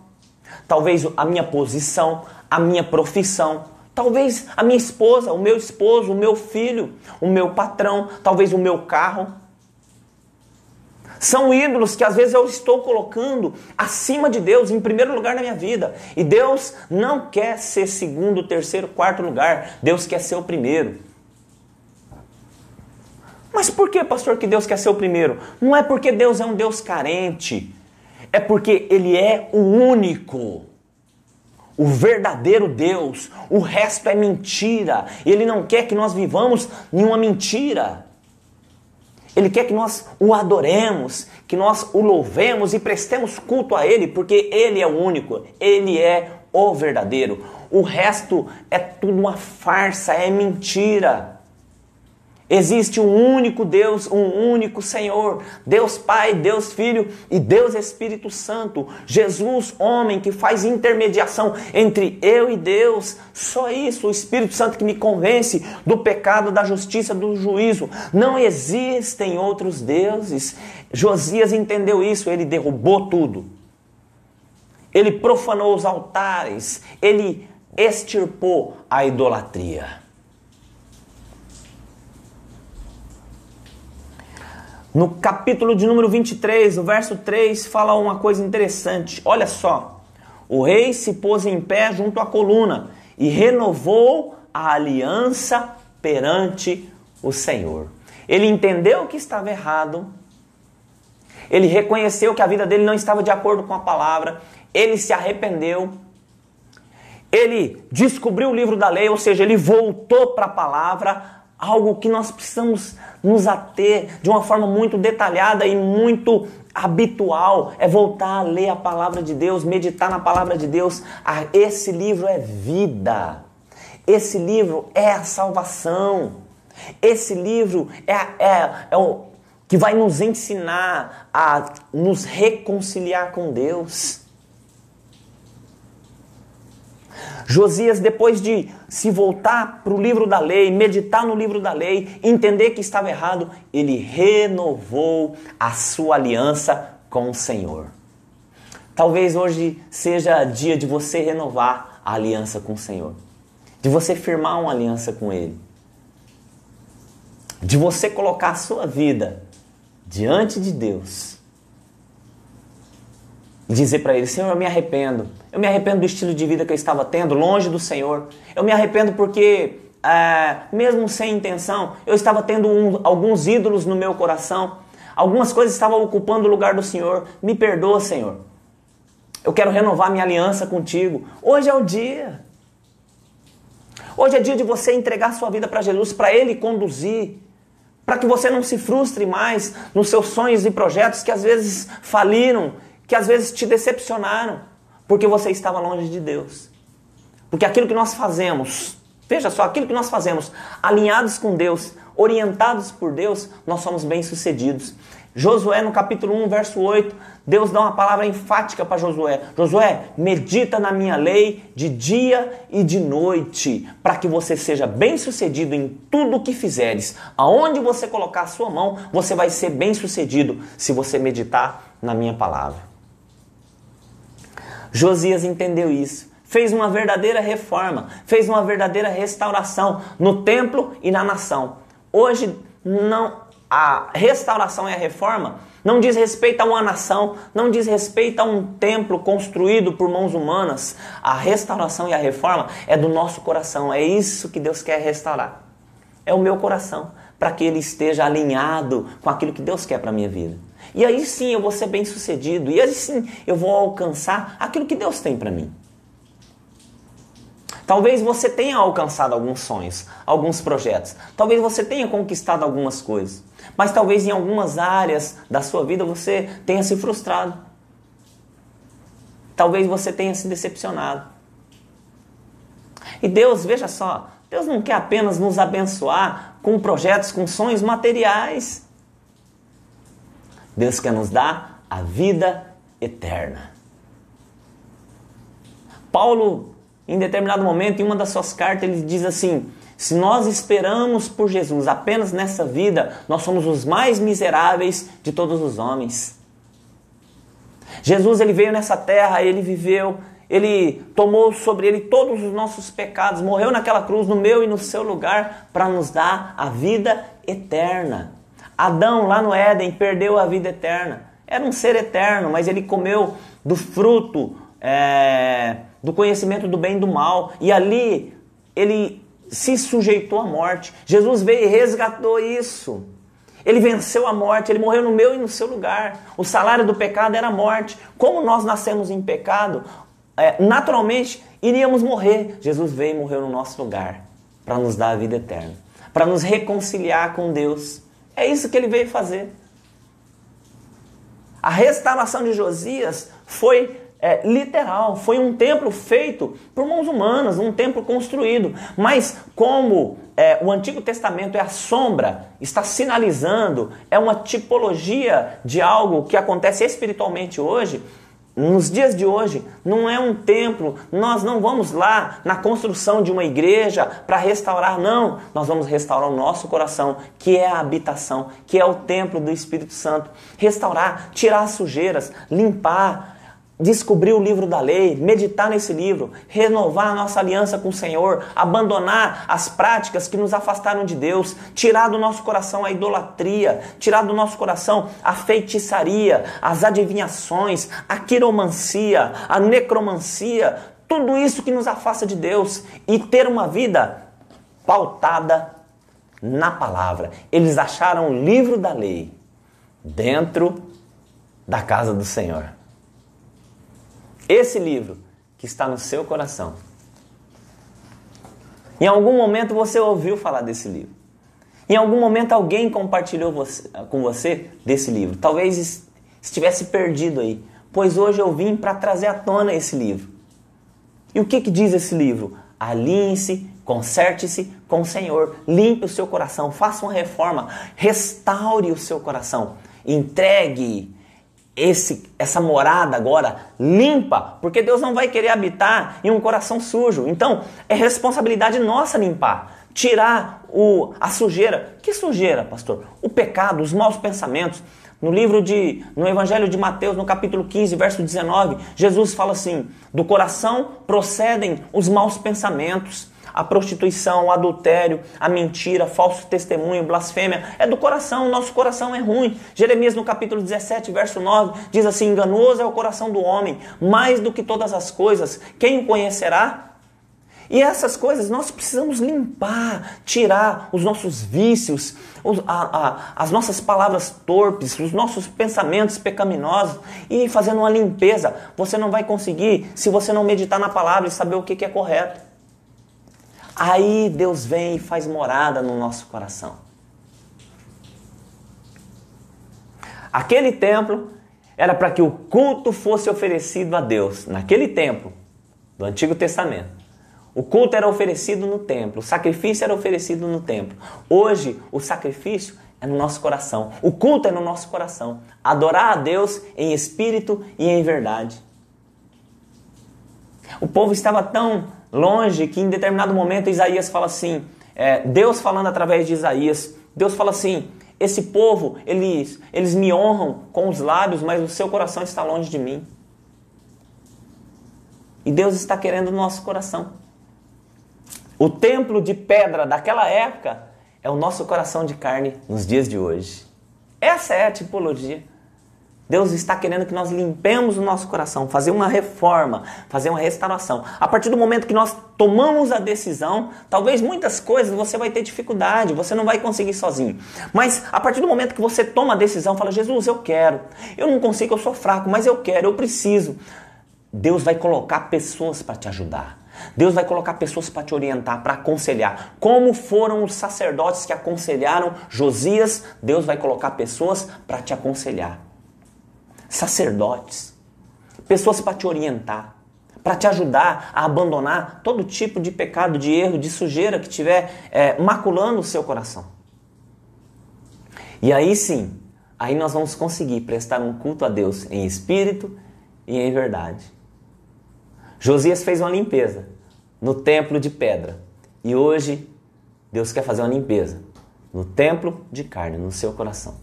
talvez a minha posição, a minha profissão, talvez a minha esposa, o meu esposo, o meu filho, o meu patrão, talvez o meu carro. São ídolos que às vezes eu estou colocando acima de Deus, em primeiro lugar na minha vida. E Deus não quer ser segundo, terceiro, quarto lugar. Deus quer ser o primeiro. Mas por que, pastor, que Deus quer ser o primeiro? Não é porque Deus é um Deus carente. É porque Ele é o único. O verdadeiro Deus. O resto é mentira. Ele não quer que nós vivamos nenhuma mentira. Ele quer que nós o adoremos, que nós o louvemos e prestemos culto a Ele, porque Ele é o único, Ele é o verdadeiro. O resto é tudo uma farsa, é mentira. Existe um único Deus, um único Senhor, Deus Pai, Deus Filho e Deus Espírito Santo. Jesus, homem, que faz intermediação entre eu e Deus. Só isso, o Espírito Santo que me convence do pecado, da justiça, do juízo. Não existem outros deuses. Josias entendeu isso, ele derrubou tudo. ele profanou os altares, ele extirpou a idolatria. No capítulo de número 23, o verso 3, fala uma coisa interessante. Olha só, o rei se pôs em pé junto à coluna e renovou a aliança perante o Senhor. Ele entendeu que estava errado, ele reconheceu que a vida dele não estava de acordo com a palavra, ele se arrependeu, ele descobriu o livro da lei, ou seja, ele voltou para a palavra, algo que nós precisamos nos ater de uma forma muito detalhada e muito habitual, é voltar a ler a palavra de Deus, meditar na palavra de Deus. Esse livro é vida, esse livro é a salvação, esse livro é o que vai nos ensinar a nos reconciliar com Deus. Josias, depois de se voltar para o livro da lei, meditar no livro da lei, entender que estava errado, ele renovou a sua aliança com o Senhor. Talvez hoje seja dia de você renovar a aliança com o Senhor, de você firmar uma aliança com Ele, de você colocar a sua vida diante de Deus e dizer para Ele: Senhor, eu me arrependo do estilo de vida que eu estava tendo, longe do Senhor. Eu me arrependo porque, mesmo sem intenção, eu estava tendo alguns ídolos no meu coração. Algumas coisas estavam ocupando o lugar do Senhor. Me perdoa, Senhor. Eu quero renovar minha aliança contigo. Hoje é o dia. Hoje é dia de você entregar sua vida para Jesus, para Ele conduzir, para que você não se frustre mais nos seus sonhos e projetos que às vezes faliram, que às vezes te decepcionaram, porque você estava longe de Deus. Porque aquilo que nós fazemos, veja só, aquilo que nós fazemos, alinhados com Deus, orientados por Deus, nós somos bem-sucedidos. Josué, no capítulo 1, verso 8, Deus dá uma palavra enfática para Josué. Josué, medita na minha lei de dia e de noite, para que você seja bem-sucedido em tudo o que fizeres. Aonde você colocar a sua mão, você vai ser bem-sucedido se você meditar na minha palavra. Josias entendeu isso, fez uma verdadeira reforma, fez uma verdadeira restauração no templo e na nação. Hoje, a restauração e a reforma não diz respeito a uma nação, não diz respeito a um templo construído por mãos humanas. A restauração e a reforma é do nosso coração, é isso que Deus quer restaurar. É o meu coração, para que ele esteja alinhado com aquilo que Deus quer para a minha vida. E aí sim eu vou ser bem sucedido, e aí sim eu vou alcançar aquilo que Deus tem para mim. Talvez você tenha alcançado alguns sonhos, alguns projetos. Talvez você tenha conquistado algumas coisas. Mas talvez em algumas áreas da sua vida você tenha se frustrado. Talvez você tenha se decepcionado. E Deus, veja só, Deus não quer apenas nos abençoar com projetos, com sonhos materiais. Deus quer nos dar a vida eterna. Paulo, em determinado momento, em uma das suas cartas, ele diz assim: se nós esperamos por Jesus apenas nessa vida, nós somos os mais miseráveis de todos os homens. Jesus, ele veio nessa terra, ele viveu, ele tomou sobre ele todos os nossos pecados, morreu naquela cruz no meu e no seu lugar para nos dar a vida eterna. Adão, lá no Éden, perdeu a vida eterna. Era um ser eterno, mas ele comeu do fruto do conhecimento do bem e do mal. E ali ele se sujeitou à morte. Jesus veio e resgatou isso. Ele venceu a morte, ele morreu no meu e no seu lugar. O salário do pecado era a morte. Como nós nascemos em pecado, naturalmente iríamos morrer. Jesus veio e morreu no nosso lugar para nos dar a vida eterna, para nos reconciliar com Deus. É isso que ele veio fazer. A restauração de Josias foi literal, foi um templo feito por mãos humanas, um templo construído. Mas como o Antigo Testamento é a sombra, está sinalizando, é uma tipologia de algo que acontece espiritualmente hoje, nos dias de hoje, não é um templo, nós não vamos lá na construção de uma igreja para restaurar, não. Nós vamos restaurar o nosso coração, que é a habitação, que é o templo do Espírito Santo. Restaurar, tirar as sujeiras, limpar, descobrir o livro da lei, meditar nesse livro, renovar a nossa aliança com o Senhor, abandonar as práticas que nos afastaram de Deus, tirar do nosso coração a idolatria, tirar do nosso coração a feitiçaria, as adivinhações, a quiromancia, a necromancia, tudo isso que nos afasta de Deus e ter uma vida pautada na palavra. Eles acharam o livro da lei dentro da casa do Senhor. Esse livro que está no seu coração. Em algum momento você ouviu falar desse livro. Em algum momento alguém compartilhou com você desse livro. Talvez estivesse perdido aí. Pois hoje eu vim para trazer à tona esse livro. E o que diz esse livro? Alinhe-se, conserte-se com o Senhor. Limpe o seu coração. Faça uma reforma. Restaure o seu coração. Entregue essa morada agora limpa, porque Deus não vai querer habitar em um coração sujo. Então, é responsabilidade nossa limpar, tirar a sujeira. Que sujeira, pastor? O pecado, os maus pensamentos. No Evangelho de Mateus, no capítulo 15, verso 19, Jesus fala assim: do coração procedem os maus pensamentos, a prostituição, o adultério, a mentira, falso testemunho, blasfêmia. É do coração, o nosso coração é ruim. Jeremias no capítulo 17, verso 9, diz assim: enganoso é o coração do homem, mais do que todas as coisas, quem o conhecerá? E essas coisas nós precisamos limpar, tirar os nossos vícios, as nossas palavras torpes, os nossos pensamentos pecaminosos e fazendo uma limpeza. Você não vai conseguir se você não meditar na palavra e saber o que é correto. Aí Deus vem e faz morada no nosso coração. Aquele templo era para que o culto fosse oferecido a Deus. Naquele templo do Antigo Testamento, o culto era oferecido no templo, o sacrifício era oferecido no templo. Hoje, o sacrifício é no nosso coração, o culto é no nosso coração. Adorar a Deus em espírito e em verdade. O povo estava tão longe que em determinado momento Isaías fala assim, Deus falando através de Isaías, Deus fala assim: esse povo, eles me honram com os lábios, mas o seu coração está longe de mim. E Deus está querendo o nosso coração. O templo de pedra daquela época é o nosso coração de carne nos dias de hoje. Essa é a tipologia. Deus está querendo que nós limpemos o nosso coração, fazer uma reforma, fazer uma restauração. A partir do momento que nós tomamos a decisão, talvez muitas coisas você vai ter dificuldade, você não vai conseguir sozinho. Mas a partir do momento que você toma a decisão, fala: Jesus, eu quero. Eu não consigo, eu sou fraco, mas eu quero, eu preciso. Deus vai colocar pessoas para te ajudar. Deus vai colocar pessoas para te orientar, para aconselhar. Como foram os sacerdotes que aconselharam Josias, Deus vai colocar pessoas para te aconselhar. Sacerdotes, pessoas para te orientar, para te ajudar a abandonar todo tipo de pecado, de erro, de sujeira que estiver maculando o seu coração. E aí sim, aí nós vamos conseguir prestar um culto a Deus em espírito e em verdade. Josias fez uma limpeza no templo de pedra e hoje Deus quer fazer uma limpeza no templo de carne, no seu coração.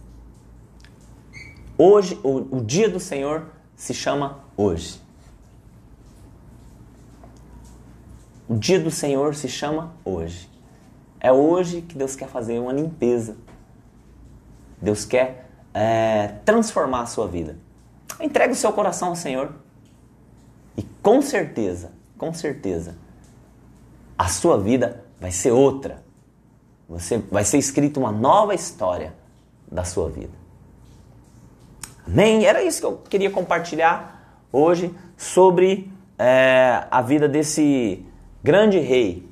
Hoje, o dia do Senhor se chama hoje. O dia do Senhor se chama hoje. É hoje que Deus quer fazer uma limpeza. Deus quer transformar a sua vida. Entregue o seu coração ao Senhor. E com certeza, a sua vida vai ser outra. Vai ser escrita uma nova história da sua vida. Amém? Era isso que eu queria compartilhar hoje sobre a vida desse grande rei,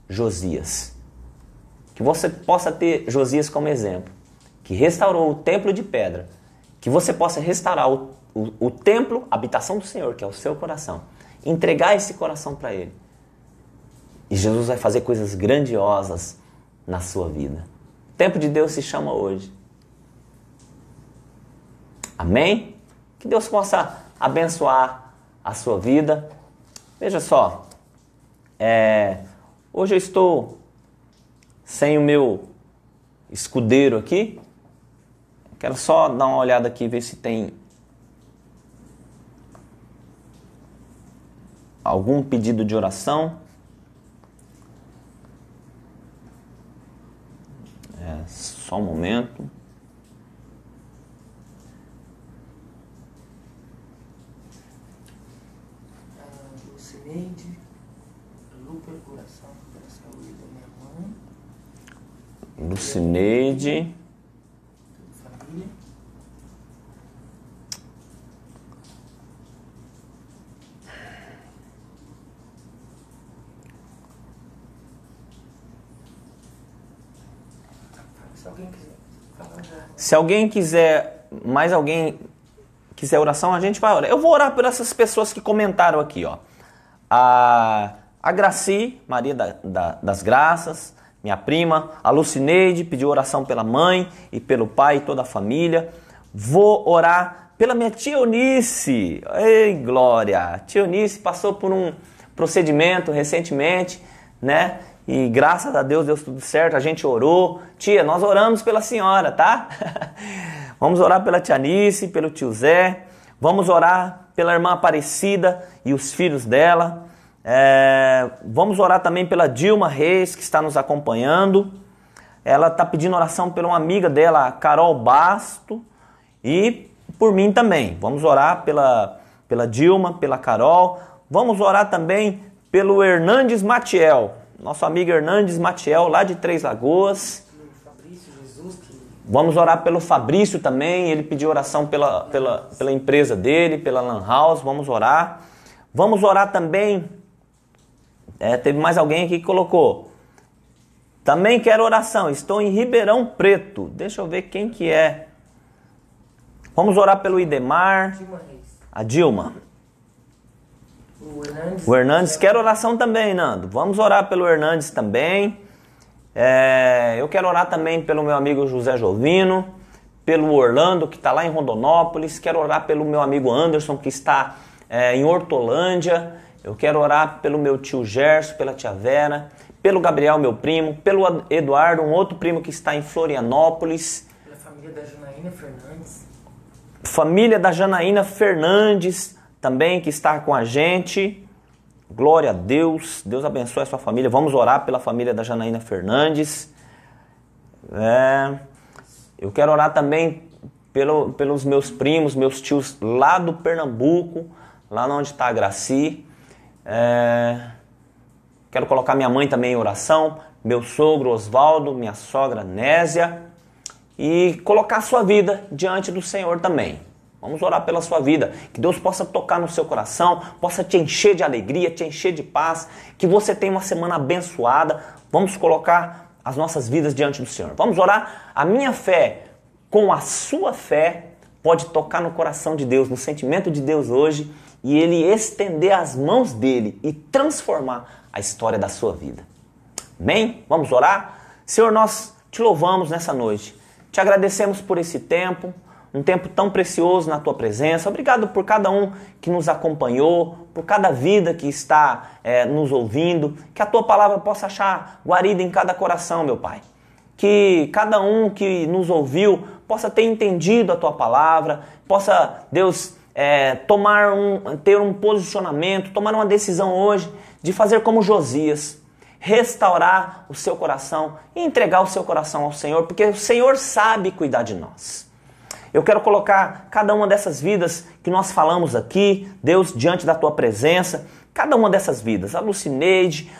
Josias. Que você possa ter Josias como exemplo, que restaurou o templo de pedra, que você possa restaurar o templo, a habitação do Senhor, que é o seu coração, entregar esse coração para Ele. E Jesus vai fazer coisas grandiosas na sua vida. O tempo de Deus se chama hoje. Amém? Que Deus possa abençoar a sua vida. Veja só, hoje eu estou sem o meu escudeiro aqui. Quero só dar uma olhada aqui, ver se tem algum pedido de oração? Só um momento. Lucineide, oração pela saúde da minha mãe. Lucineide. Família. Se alguém quiser falar já. Se alguém quiser, mais alguém quiser oração, a gente vai orar. Eu vou orar por essas pessoas que comentaram aqui, ó. A Graci, Maria das Graças, minha prima. A Lucineide pediu oração pela mãe e pelo pai e toda a família. Vou orar pela minha tia Eunice. Ei, glória! A tia Eunice passou por um procedimento recentemente, né? E graças a Deus deu tudo certo, a gente orou. Tia, nós oramos pela senhora, tá? Vamos orar pela tia Anice, pelo tio Zé. Vamos orar pela irmã Aparecida e os filhos dela. Vamos orar também pela Dilma Reis, que está nos acompanhando. Ela está pedindo oração por uma amiga dela, a Carol Basto. E por mim também. Vamos orar pela Dilma, pela Carol. Vamos orar também pelo Hernandes Matiel. Nosso amigo Hernandes Matiel, lá de Três Lagoas. Vamos orar pelo Fabrício também. Ele pediu oração pela empresa dele, pela Lan House. Vamos orar. Vamos orar também. Teve mais alguém aqui que colocou. Também quero oração. Estou em Ribeirão Preto. Deixa eu ver quem que é. Vamos orar pelo Idemar. A Dilma. O Hernandes quer oração também, Nando. Vamos orar pelo Hernandes também. Eu quero orar também pelo meu amigo José Jovino, pelo Orlando, que está lá em Rondonópolis. Quero orar pelo meu amigo Anderson, que está em Hortolândia. Eu quero orar pelo meu tio Gerson, pela tia Vera, pelo Gabriel, meu primo, pelo Eduardo, um outro primo que está em Florianópolis. Pela família da Janaína Fernandes. Família da Janaína Fernandes também, que está com a gente. Glória a Deus. Deus abençoe a sua família. Vamos orar pela família da Janaína Fernandes. Eu quero orar também pelos meus primos, meus tios lá do Pernambuco, lá onde está a Graci. Quero colocar minha mãe também em oração, meu sogro Osvaldo, minha sogra Nésia, e colocar a sua vida diante do Senhor também. Vamos orar pela sua vida, que Deus possa tocar no seu coração, possa te encher de alegria, te encher de paz, que você tenha uma semana abençoada. Vamos colocar as nossas vidas diante do Senhor. Vamos orar. A minha fé com a sua fé pode tocar no coração de Deus, no sentimento de Deus hoje, e Ele estender as mãos dEle e transformar a história da sua vida. Amém? Vamos orar? Senhor, nós te louvamos nessa noite. Te agradecemos por esse tempo, um tempo tão precioso na Tua presença. Obrigado por cada um que nos acompanhou, por cada vida que está nos ouvindo. Que a Tua palavra possa achar guarida em cada coração, meu Pai. Que cada um que nos ouviu possa ter entendido a Tua palavra, possa, Deus, ter um posicionamento, tomar uma decisão hoje de fazer como Josias, restaurar o seu coração e entregar o seu coração ao Senhor, porque o Senhor sabe cuidar de nós. Eu quero colocar cada uma dessas vidas que nós falamos aqui, Deus, diante da Tua presença, cada uma dessas vidas, a Lucineide,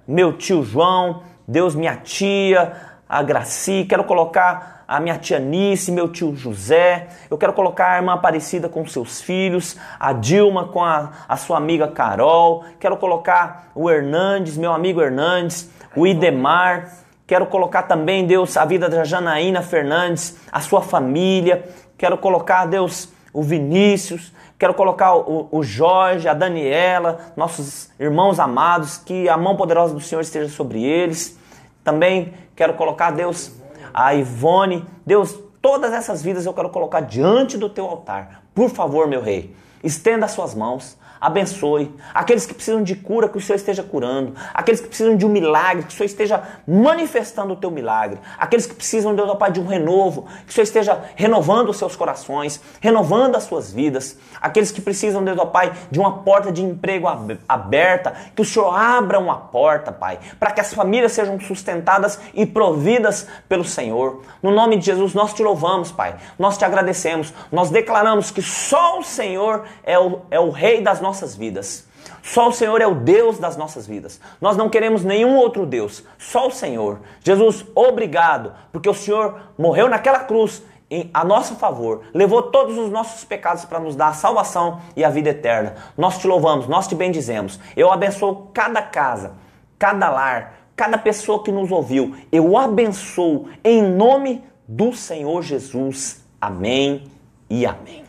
meu tio João, Deus, minha tia, a Graci, quero colocar a minha tia Nice, meu tio José, eu quero colocar a irmã Aparecida com seus filhos, a Dilma com a sua amiga Carol, quero colocar o Hernandes, meu amigo Hernandes, o Idemar, quero colocar também, Deus, a vida da Janaína Fernandes, a sua família, quero colocar, Deus, o Vinícius, quero colocar o Jorge, a Daniela, nossos irmãos amados, que a mão poderosa do Senhor esteja sobre eles. Também quero colocar, Deus, a Ivone, Deus, todas essas vidas eu quero colocar diante do Teu altar. Por favor, meu Rei, estenda as Suas mãos, abençoe. Aqueles que precisam de cura, que o Senhor esteja curando. Aqueles que precisam de um milagre, que o Senhor esteja manifestando o teu milagre. Aqueles que precisam, Deus, ó Pai, de um renovo, que o Senhor esteja renovando os seus corações, renovando as suas vidas. Aqueles que precisam, Deus, ó Pai, de uma porta de emprego aberta, que o Senhor abra uma porta, Pai, para que as famílias sejam sustentadas e providas pelo Senhor. No nome de Jesus, nós te louvamos, Pai. Nós te agradecemos. Nós declaramos que só o Senhor é o Rei das nossas vidas. Só o Senhor é o Deus das nossas vidas. Nós não queremos nenhum outro Deus. Só o Senhor. Jesus, obrigado, porque o Senhor morreu naquela cruz a nosso favor, levou todos os nossos pecados para nos dar a salvação e a vida eterna. Nós te louvamos, nós te bendizemos. Eu abençoo cada casa, cada lar, cada pessoa que nos ouviu. Eu abençoo em nome do Senhor Jesus. Amém e amém.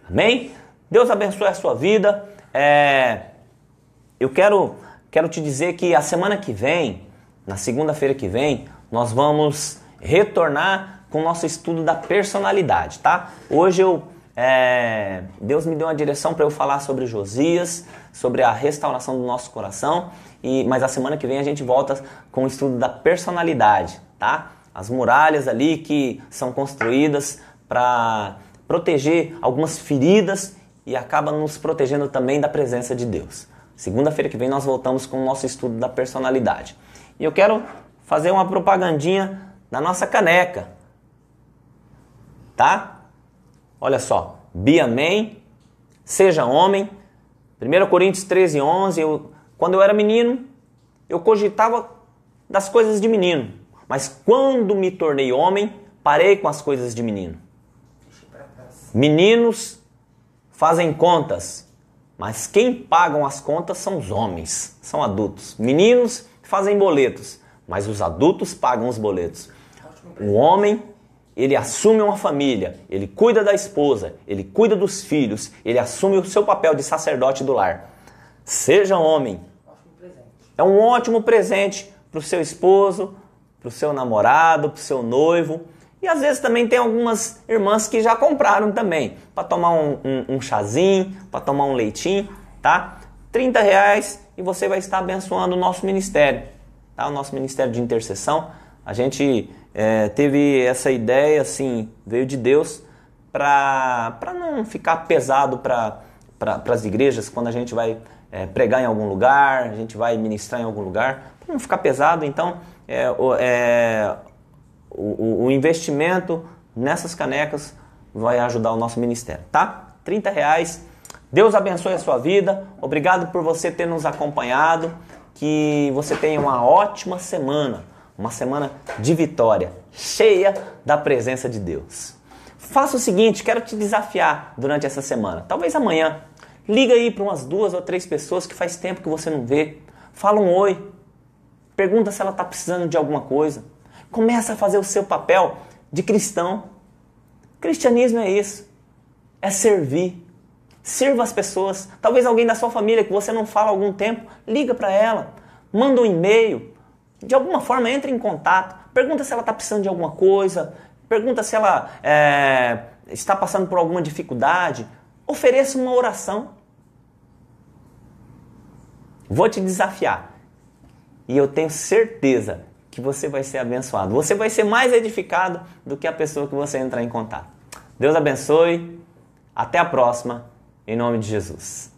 Amém? Deus abençoe a sua vida. Eu quero te dizer que a semana que vem, na segunda-feira que vem, nós vamos retornar com o nosso estudo da personalidade, tá? Hoje Deus me deu uma direção para eu falar sobre Josias, sobre a restauração do nosso coração, mas a semana que vem a gente volta com o estudo da personalidade, tá? As muralhas ali que são construídas para proteger algumas feridas e acaba nos protegendo também da presença de Deus. Segunda-feira que vem nós voltamos com o nosso estudo da personalidade. E eu quero fazer uma propagandinha da nossa caneca. Tá? Olha só, Be Amém, seja homem. 1 Coríntios 13:11, quando eu era menino, eu cogitava das coisas de menino, mas quando me tornei homem, parei com as coisas de menino. Meninos fazem contas, mas quem pagam as contas são os homens, são adultos. Meninos fazem boletos, mas os adultos pagam os boletos. O homem, ele assume uma família, ele cuida da esposa, ele cuida dos filhos, ele assume o seu papel de sacerdote do lar. Seja homem. É um ótimo presente para o seu esposo, para o seu namorado, para o seu noivo. E às vezes também tem algumas irmãs que já compraram também, para tomar um chazinho, para tomar um leitinho, tá? R$30 e você vai estar abençoando o nosso ministério, tá? O nosso ministério de intercessão. A gente teve essa ideia, assim, veio de Deus, para não ficar pesado para as igrejas quando a gente vai pregar em algum lugar, a gente vai ministrar em algum lugar, para não ficar pesado. Então, o investimento nessas canecas vai ajudar o nosso ministério, tá? R$30. Deus abençoe a sua vida. Obrigado por você ter nos acompanhado. Que você tenha uma ótima semana. Uma semana de vitória, cheia da presença de Deus. Faça o seguinte, quero te desafiar durante essa semana. Talvez amanhã. Liga aí para umas 2 ou 3 pessoas que faz tempo que você não vê. Fala um oi. Pergunta se ela está precisando de alguma coisa. Começa a fazer o seu papel de cristão. Cristianismo é isso. É servir. Sirva as pessoas. Talvez alguém da sua família que você não fala há algum tempo, liga para ela. Manda um e-mail. De alguma forma entre em contato. Pergunta se ela está precisando de alguma coisa. Pergunta se ela está passando por alguma dificuldade. Ofereça uma oração. Vou te desafiar. E eu tenho certeza que você vai ser abençoado. Você vai ser mais edificado do que a pessoa que você entrar em contato. Deus abençoe. Até a próxima. Em nome de Jesus.